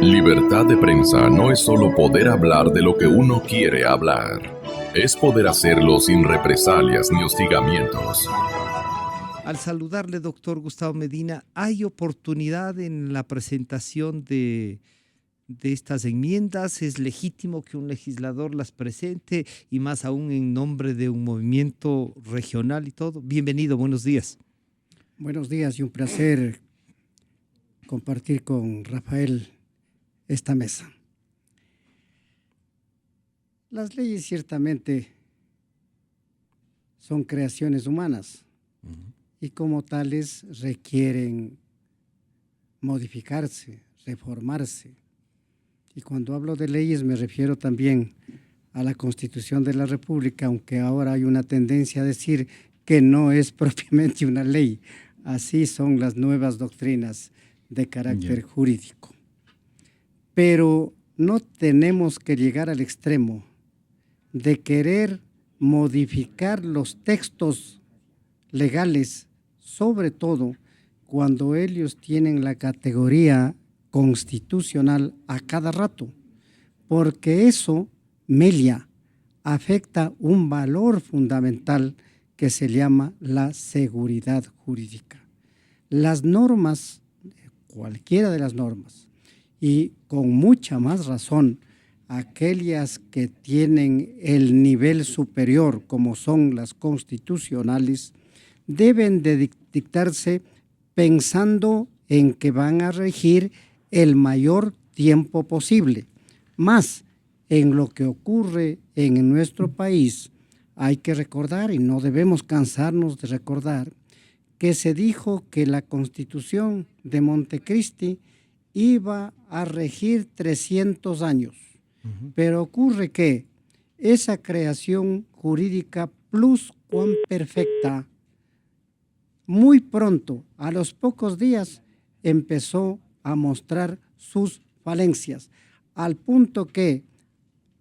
Libertad de prensa no es solo poder hablar de lo que uno quiere hablar. Es poder hacerlo sin represalias ni hostigamientos. Al saludarle, doctor Gustavo Medina, ¿hay oportunidad en la presentación de estas enmiendas? ¿Es legítimo que un legislador las presente y más aún en nombre de un movimiento regional y todo? Bienvenido, buenos días. Buenos días y un placer compartir con Rafael esta mesa. Las leyes ciertamente son creaciones humanas y como tales requieren modificarse, reformarse. Y cuando hablo de leyes me refiero también a la Constitución de la República, aunque ahora hay una tendencia a decir que no es propiamente una ley. Así son las nuevas doctrinas de carácter jurídico. Pero no tenemos que llegar al extremo de querer modificar los textos legales, sobre todo cuando ellos tienen la categoría constitucional a cada rato, porque eso, Melia, afecta un valor fundamental que se llama la seguridad jurídica. Las normas, cualquiera de las normas, y con mucha más razón, aquellas que tienen el nivel superior, como son las constitucionales, deben de dictarse pensando en que van a regir el mayor tiempo posible. Más en lo que ocurre en nuestro país, hay que recordar, y no debemos cansarnos de recordar, que se dijo que la Constitución de Montecristi iba a regir 300 años. Pero ocurre que esa creación jurídica pluscuamperfecta, muy pronto, a los pocos días, empezó a mostrar sus falencias, al punto que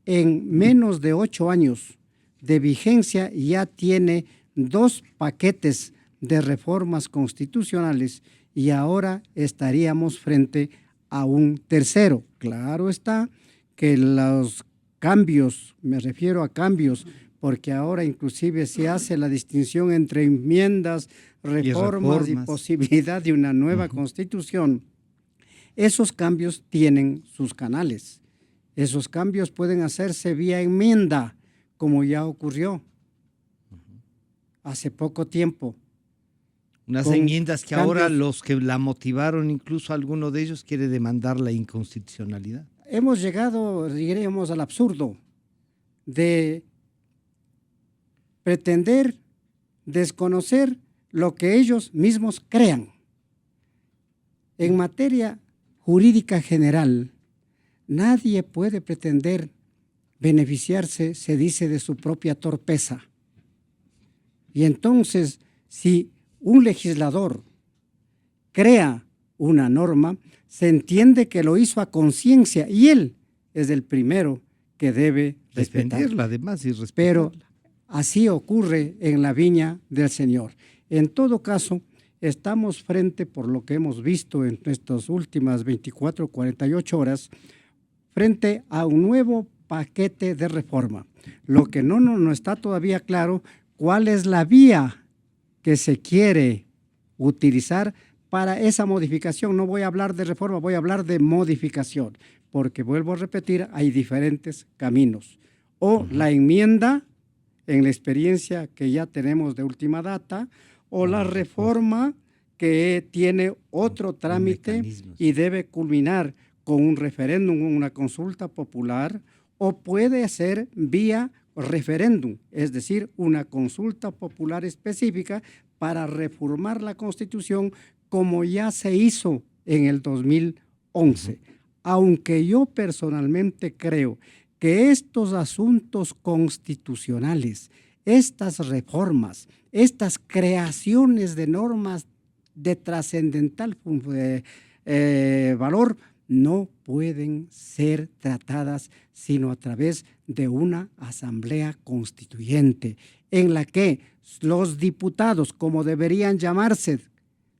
en menos de 8 años de vigencia ya tiene 2 paquetes de reformas constitucionales y ahora estaríamos frente a un tercero. Claro está que los cambios, me refiero a cambios, porque ahora inclusive se hace la distinción entre enmiendas, reformas y posibilidad de una nueva constitución. Esos cambios tienen sus canales. Esos cambios pueden hacerse vía enmienda, como ya ocurrió hace poco tiempo. Unas enmiendas que ahora los que la motivaron, incluso alguno de ellos quiere demandar la inconstitucionalidad. Hemos llegado, diríamos, al absurdo de pretender desconocer lo que ellos mismos crean. En materia jurídica general, nadie puede pretender beneficiarse, se dice, de su propia torpeza. Y entonces, si un legislador crea una norma, se entiende que lo hizo a conciencia y él es el primero que debe defenderla además y respetarla. Pero así ocurre en la viña del Señor. En todo caso, estamos frente, por lo que hemos visto en estas últimas 24, 48 horas, frente a un nuevo paquete de reforma. Lo que no está todavía claro, cuál es la vía que se quiere utilizar para esa modificación. No voy a hablar de reforma, voy a hablar de modificación, porque vuelvo a repetir, hay diferentes caminos. O la enmienda, en la experiencia que ya tenemos de última data, o la reforma que tiene otro trámite y debe culminar con un referéndum, una consulta popular, o puede ser vía referéndum, es decir, una consulta popular específica para reformar la Constitución como ya se hizo en el 2011. Aunque yo personalmente creo que estos asuntos constitucionales, estas reformas, estas creaciones de normas de trascendental valor, no pueden ser tratadas sino a través de una asamblea constituyente, en la que los diputados, como deberían llamarse,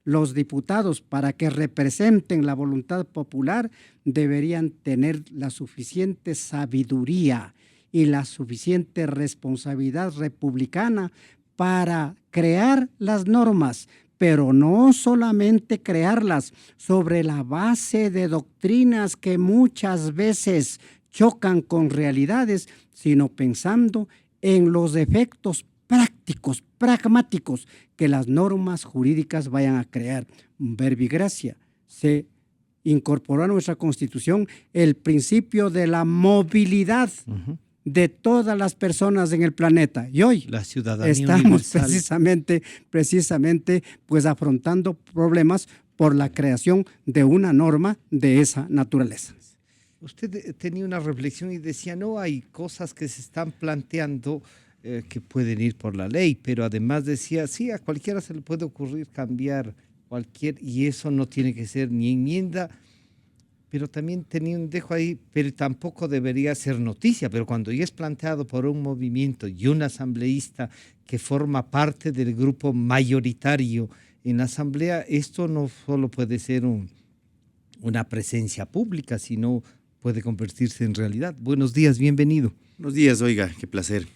los diputados, para que representen la voluntad popular, deberían tener la suficiente sabiduría y la suficiente responsabilidad republicana para crear las normas, pero no solamente crearlas sobre la base de doctrinas que muchas veces chocan con realidades, sino pensando en los efectos prácticos, pragmáticos, que las normas jurídicas vayan a crear. Verbigracia, se incorporó a nuestra Constitución el principio de la movilidad de todas las personas en el planeta. Y hoy la ciudadanía estamos universal. precisamente pues afrontando problemas por la creación de una norma de esa naturaleza. Usted tenía una reflexión y decía, no, hay cosas que se están planteando que pueden ir por la ley, pero además decía, sí, a cualquiera se le puede ocurrir cambiar y eso no tiene que ser ni enmienda, pero también tenía un dejo ahí, pero tampoco debería ser noticia, pero cuando ya es planteado por un movimiento y un asambleísta que forma parte del grupo mayoritario en la asamblea, esto no solo puede ser una presencia pública, sino puede convertirse en realidad. Buenos días, bienvenido. Buenos días, oiga, qué placer.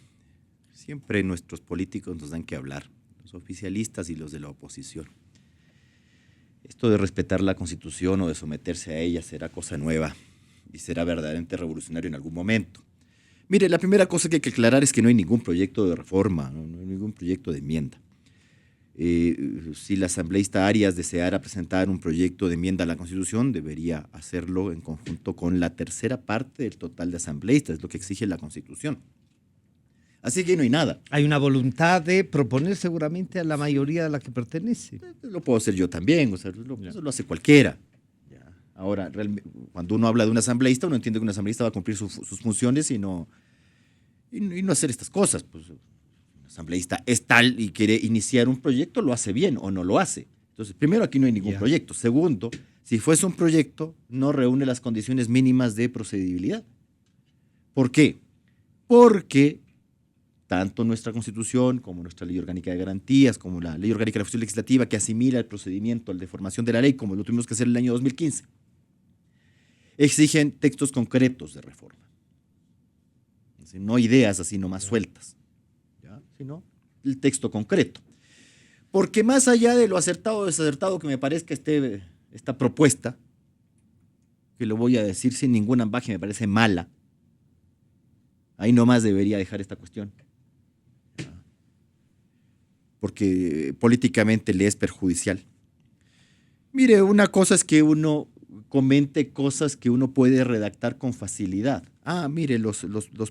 Siempre nuestros políticos nos dan que hablar, los oficialistas y los de la oposición. Esto de respetar la Constitución o de someterse a ella será cosa nueva y será verdaderamente revolucionario en algún momento. Mire, la primera cosa que hay que aclarar es que no hay ningún proyecto de reforma, no hay ningún proyecto de enmienda. Si la asambleísta Arias deseara presentar un proyecto de enmienda a la Constitución, debería hacerlo en conjunto con la tercera parte del total de asambleístas, es lo que exige la Constitución. Así que no hay nada. Hay una voluntad de proponer seguramente a la mayoría a la que pertenece. Lo puedo hacer yo también, o sea, eso lo hace cualquiera. Ya. Ahora, cuando uno habla de un asambleísta, uno entiende que un asambleísta va a cumplir sus funciones y no hacer estas cosas. Pues, un asambleísta es tal y quiere iniciar un proyecto, lo hace bien o no lo hace. Entonces, primero, aquí no hay ningún proyecto. Segundo, si fuese un proyecto, no reúne las condiciones mínimas de procedibilidad. ¿Por qué? Porque tanto nuestra Constitución como nuestra Ley Orgánica de Garantías, como la Ley Orgánica de la Función Legislativa, que asimila el procedimiento al de formación de la ley, como lo tuvimos que hacer en el año 2015, exigen textos concretos de reforma. Es decir, no ideas así nomás sueltas, ¿ya? Sino el texto concreto. Porque más allá de lo acertado o desacertado que me parezca esta propuesta, que lo voy a decir sin ningún ambaje, me parece mala, ahí nomás debería dejar esta cuestión. Porque políticamente le es perjudicial. Mire, una cosa es que uno comente cosas que uno puede redactar con facilidad. Mire, los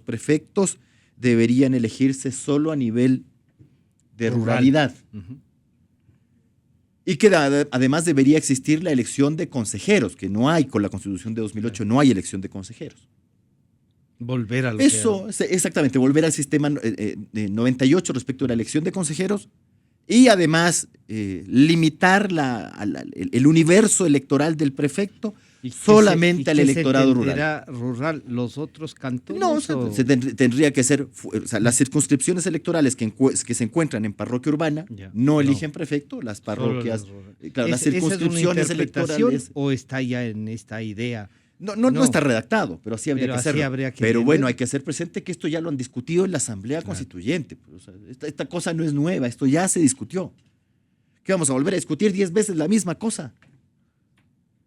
prefectos deberían elegirse solo a nivel de ruralidad. Y que además debería existir la elección de consejeros, que no hay con la Constitución de 2008, no hay elección de consejeros. Volver a lo Eso, exactamente, volver al sistema de 98 respecto a la elección de consejeros y además limitar el universo electoral del prefecto solamente al electorado rural. ¿Los otros cantones? No, tendría que ser, las circunscripciones electorales que se encuentran en parroquia urbana no eligen prefecto, las parroquias, las circunscripciones electorales. ¿O está ya en esta idea? No está redactado, pero así habría que hacerlo. Pero bueno, hay que hacer presente que esto ya lo han discutido en la Asamblea Constituyente. O sea, esta cosa no es nueva, esto ya se discutió. ¿Qué vamos a volver a discutir 10 veces la misma cosa?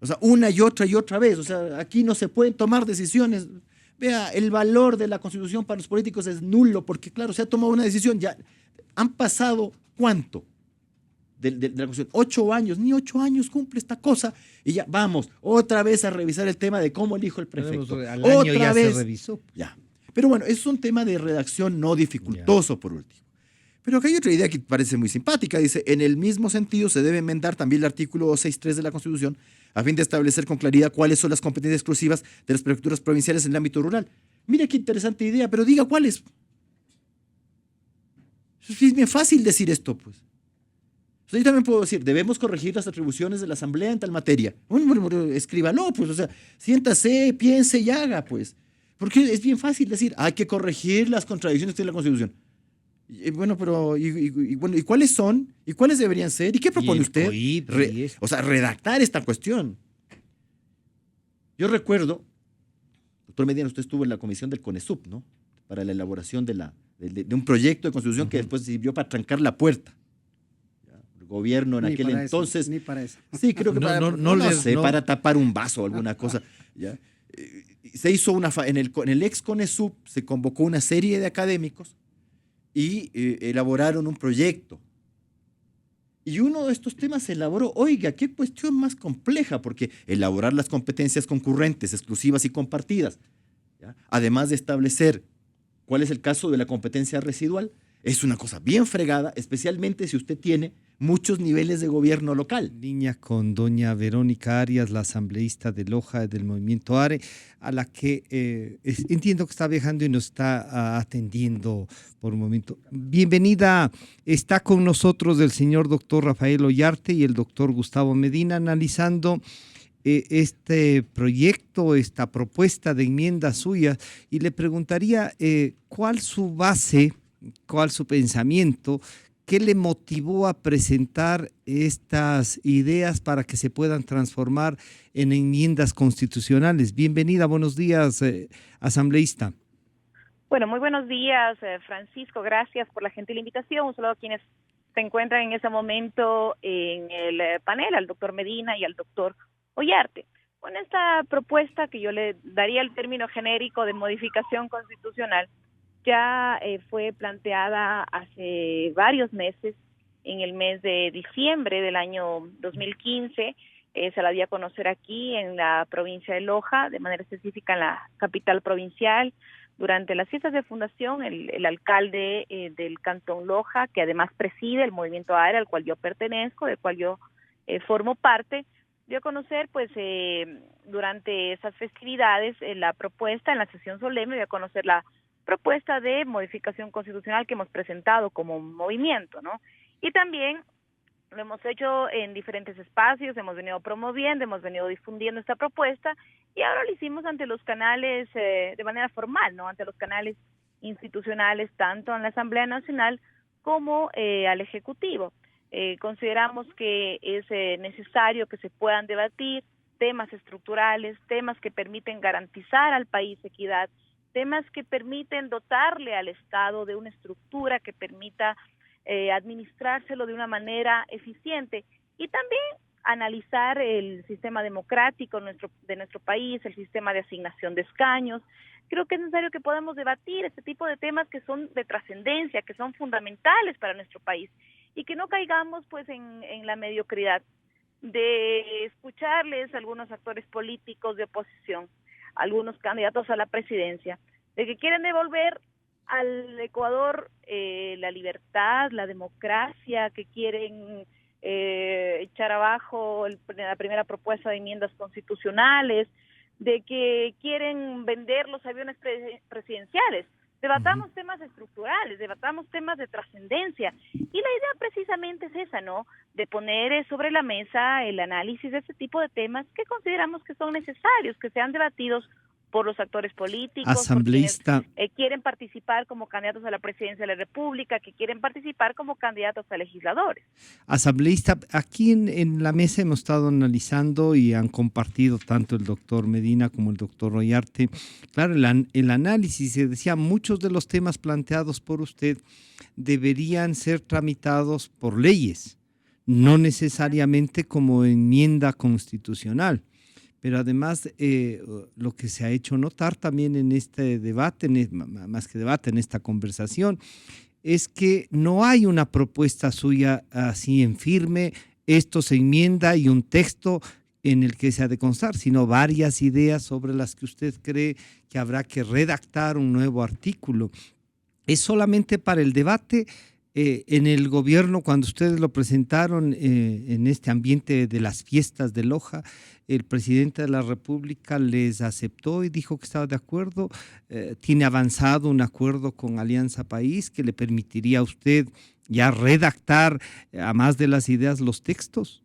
O sea, una y otra vez. O sea, aquí no se pueden tomar decisiones. Vea, el valor de la Constitución para los políticos es nulo, porque claro, se ha tomado una decisión, ya han pasado ¿cuánto? De la Constitución, 8 años, ni 8 años cumple esta cosa, y ya vamos otra vez a revisar el tema de cómo elijo el prefecto. Al año otra ya vez se revisó. Ya. Pero bueno, es un tema de redacción no dificultoso, por último. Pero acá hay otra idea que parece muy simpática. Dice, en el mismo sentido se debe enmendar también el artículo 263 de la Constitución a fin de establecer con claridad cuáles son las competencias exclusivas de las prefecturas provinciales en el ámbito rural. Mira qué interesante idea, pero diga cuáles. Es bien fácil decir esto, pues. O sea, yo también puedo decir, debemos corregir las atribuciones de la Asamblea en tal materia. Bueno, escríbalo, pues, o sea, siéntase, piense y haga, pues. Porque es bien fácil decir, hay que corregir las contradicciones de la Constitución. Bueno, pero bueno, ¿y cuáles son? ¿Y cuáles deberían ser? ¿Y qué propone usted? O sea, redactar esta cuestión. Yo recuerdo, doctor Medina, usted estuvo en la comisión del CONESUP, ¿no? Para la elaboración de un proyecto de constitución que después sirvió para trancar la puerta. El gobierno en aquel entonces. Ni para eso. Sí, creo que para tapar un vaso o alguna cosa. ¿Ya? Se hizo en el ex CONESUP, se convocó una serie de académicos y elaboraron un proyecto. Y uno de estos temas se elaboró, oiga, qué cuestión más compleja, porque elaborar las competencias concurrentes, exclusivas y compartidas, ¿ya? Además de establecer cuál es el caso de la competencia residual, es una cosa bien fregada, especialmente si usted tiene muchos niveles de gobierno local. Línea con doña Verónica Arias, la asambleísta de Loja del Movimiento ARE, a la que entiendo que está viajando y nos está atendiendo por un momento. Bienvenida, está con nosotros el señor doctor Rafael Ollarte y el doctor Gustavo Medina analizando este proyecto, esta propuesta de enmienda suya, y le preguntaría cuál su base, cuál su pensamiento. ¿Qué le motivó a presentar estas ideas para que se puedan transformar en enmiendas constitucionales? Bienvenida, buenos días, asambleísta. Bueno, muy buenos días, Francisco. Gracias por la gentil invitación. Un saludo a quienes se encuentran en ese momento en el panel, al doctor Medina y al doctor Ollarte. Con esta propuesta, que yo le daría el término genérico de modificación constitucional, ya fue planteada hace varios meses, en el mes de diciembre del año 2015, se la dio a conocer aquí en la provincia de Loja, de manera específica en la capital provincial. Durante las fiestas de fundación, el alcalde del Cantón Loja, que además preside el movimiento ARE, al cual yo pertenezco, del cual yo formo parte, dio a conocer, pues, durante esas festividades, la propuesta, en la sesión solemne, dio a conocer la propuesta de modificación constitucional que hemos presentado como movimiento, ¿no? Y también lo hemos hecho en diferentes espacios, hemos venido promoviendo, hemos venido difundiendo esta propuesta, y ahora lo hicimos ante los canales de manera formal, ¿no? Ante los canales institucionales, tanto en la Asamblea Nacional como al Ejecutivo. Consideramos que es necesario que se puedan debatir temas estructurales, temas que permiten garantizar al país equidad, temas que permiten dotarle al Estado de una estructura que permita administrárselo de una manera eficiente, y también analizar el sistema democrático de nuestro país, el sistema de asignación de escaños. Creo que es necesario que podamos debatir este tipo de temas que son de trascendencia, que son fundamentales para nuestro país, y que no caigamos pues en la mediocridad de escucharles a algunos actores políticos de oposición, algunos candidatos a la presidencia, de que quieren devolver al Ecuador la libertad, la democracia, que quieren echar abajo la primera propuesta de enmiendas constitucionales, de que quieren vender los aviones presidenciales. Debatamos temas estructurales, debatamos temas de trascendencia, y la idea precisamente es esa, ¿no? De poner sobre la mesa el análisis de este tipo de temas que consideramos que son necesarios, que sean debatidos por los actores políticos, asambleísta, por quienes quieren participar como candidatos a la presidencia de la República, que quieren participar como candidatos a legisladores. Asambleísta, aquí en la mesa hemos estado analizando y han compartido tanto el doctor Medina como el doctor Ollarte. Claro, el análisis, se decía, muchos de los temas planteados por usted deberían ser tramitados por leyes, no necesariamente como enmienda constitucional. Pero además lo que se ha hecho notar también en este debate, más que debate, en esta conversación, es que no hay una propuesta suya así en firme, esto se enmienda y un texto en el que se ha de constar, sino varias ideas sobre las que usted cree que habrá que redactar un nuevo artículo. ¿Es solamente para el debate? En el gobierno, cuando ustedes lo presentaron en este ambiente de las fiestas de Loja, el presidente de la República les aceptó y dijo que estaba de acuerdo. Tiene avanzado un acuerdo con Alianza País que le permitiría a usted ya redactar, a más de las ideas, los textos.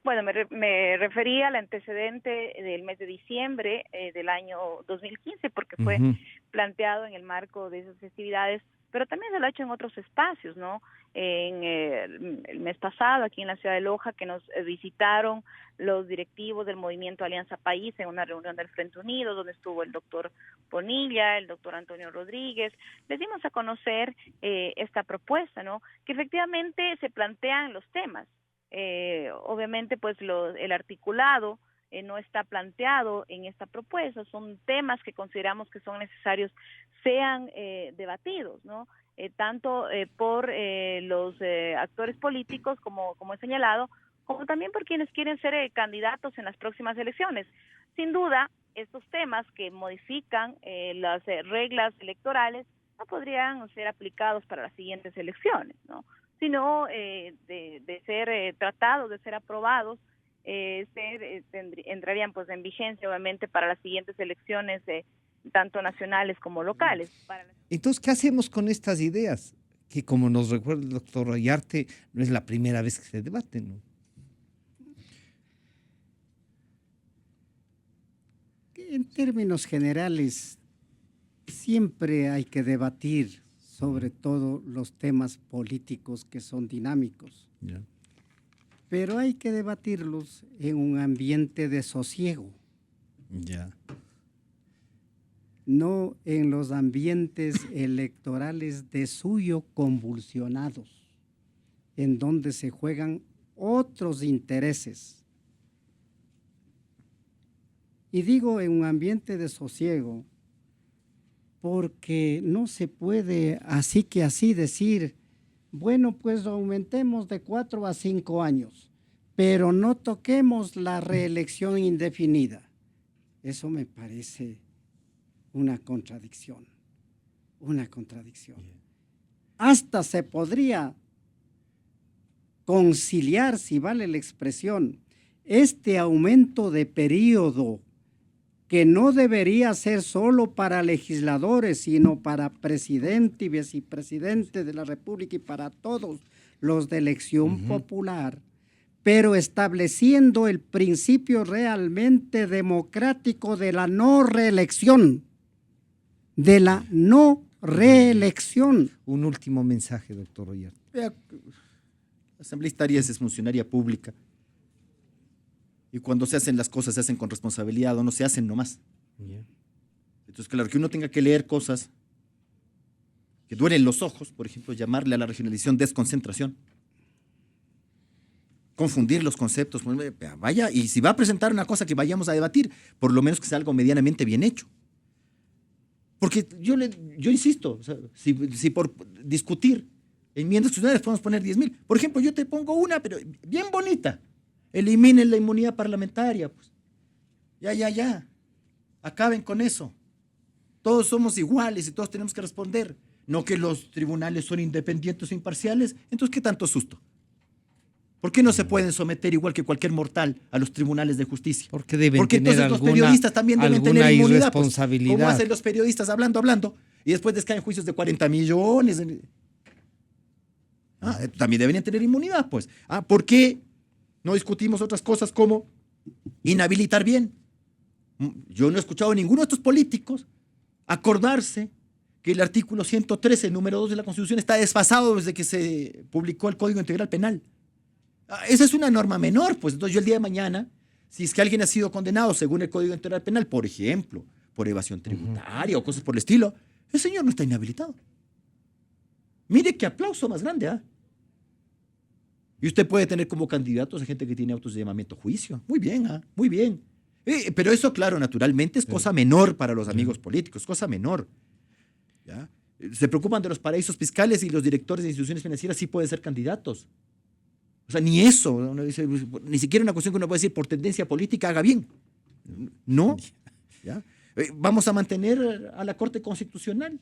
Bueno, me refería al antecedente del mes de diciembre del año 2015, porque fue planteado en el marco de esas festividades pero también se lo ha hecho en otros espacios, ¿no? En el mes pasado, aquí en la ciudad de Loja, que nos visitaron los directivos del movimiento Alianza País en una reunión del Frente Unido, donde estuvo el doctor Bonilla, el doctor Antonio Rodríguez. Les dimos a conocer esta propuesta, ¿no? Que efectivamente se plantean los temas. Obviamente, pues el articulado no está planteado en esta propuesta, son temas que consideramos que son necesarios sean debatidos, ¿no? Tanto por los actores políticos, como he señalado, como también por quienes quieren ser candidatos en las próximas elecciones. Sin duda, estos temas que modifican las reglas electorales no podrían ser aplicados para las siguientes elecciones, ¿no? Sino de ser tratados, de ser aprobados, entrarían pues en vigencia obviamente para las siguientes elecciones tanto nacionales como locales. Entonces, ¿qué hacemos con estas ideas? Que como nos recuerda el doctor Oyarte, no es la primera vez que se debaten, ¿no? En términos generales, siempre hay que debatir sobre todo los temas políticos que son dinámicos. Ya. Pero hay que debatirlos en un ambiente de sosiego. Ya. No en los ambientes electorales de suyo convulsionados, en donde se juegan otros intereses. Y digo en un ambiente de sosiego, porque no se puede así decir, bueno, pues aumentemos de 4 a 5 años, pero no toquemos la reelección indefinida. Eso me parece una contradicción. Hasta se podría conciliar, si vale la expresión, este aumento de periodo que no debería ser solo para legisladores, sino para presidente y vicepresidente de la República y para todos los de elección popular, pero estableciendo el principio realmente democrático de la no reelección. Un último mensaje, doctor Oyarte. La asambleísta es funcionaria pública. Y cuando se hacen las cosas, se hacen con responsabilidad o no se hacen nomás. Yeah. Entonces, claro, que uno tenga que leer cosas que duelen los ojos, por ejemplo, llamarle a la regionalización desconcentración. Confundir los conceptos. Vaya, y si va a presentar una cosa que vayamos a debatir, por lo menos que sea algo medianamente bien hecho. Porque yo insisto, o sea, si por discutir enmiendas constitucionales podemos poner 10,000. Por ejemplo, yo te pongo una, pero bien bonita. Eliminen la inmunidad parlamentaria, pues. Ya. Acaben con eso. Todos somos iguales y todos tenemos que responder. No que los tribunales son independientes o imparciales. Entonces, ¿qué tanto susto? ¿Por qué no se pueden someter igual que cualquier mortal a los tribunales de justicia? Porque deben Porque tener entonces los periodistas también deben tener inmunidad. Pues, ¿cómo hacen los periodistas hablando y después les caen juicios de 40 millones? También deberían tener inmunidad, pues. ¿Por qué no discutimos otras cosas como inhabilitar bien? Yo no he escuchado a ninguno de estos políticos acordarse que el artículo 113, número 2 de la Constitución, está desfasado desde que se publicó el Código Integral Penal. Esa es una norma menor, pues. Entonces yo el día de mañana, si es que alguien ha sido condenado según el Código Integral Penal, por ejemplo, por evasión tributaria o cosas por el estilo, el señor no está inhabilitado. Mire qué aplauso más grande, Y usted puede tener como candidatos a gente que tiene autos de llamamiento a juicio. Muy bien, muy bien. Pero eso, claro, naturalmente es cosa menor para los amigos políticos, cosa menor. ¿Ya? Se preocupan de los paraísos fiscales y los directores de instituciones financieras sí pueden ser candidatos. O sea, ni eso, uno dice, ni siquiera una cuestión que uno puede decir por tendencia política haga bien. No. ¿Ya? Vamos a mantener a la Corte Constitucional.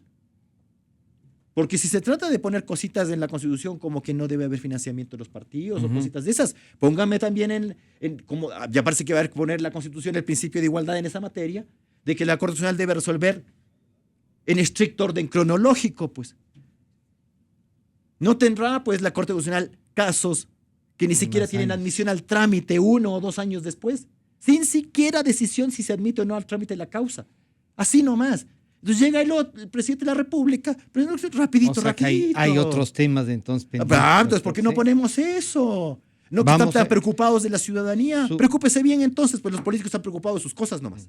Porque si se trata de poner cositas en la Constitución como que no debe haber financiamiento de los partidos o cositas de esas, póngame también como ya parece que va a poner la Constitución el principio de igualdad en esa materia, de que la Corte Constitucional debe resolver en estricto orden cronológico, pues. No tendrá, pues, la Corte Constitucional casos que ni siquiera tienen admisión al trámite 1 o 2 años después, sin siquiera decisión si se admite o no al trámite de la causa. Así nomás. Entonces llega el presidente de la República, pero rapidito, O sea que rapidito. hay otros temas entonces pendientes. Entonces, ¿por qué no ponemos eso? No que Vamos están tan a- preocupados de la ciudadanía. Su- Preocúpese bien entonces, pues los políticos están preocupados de sus cosas nomás.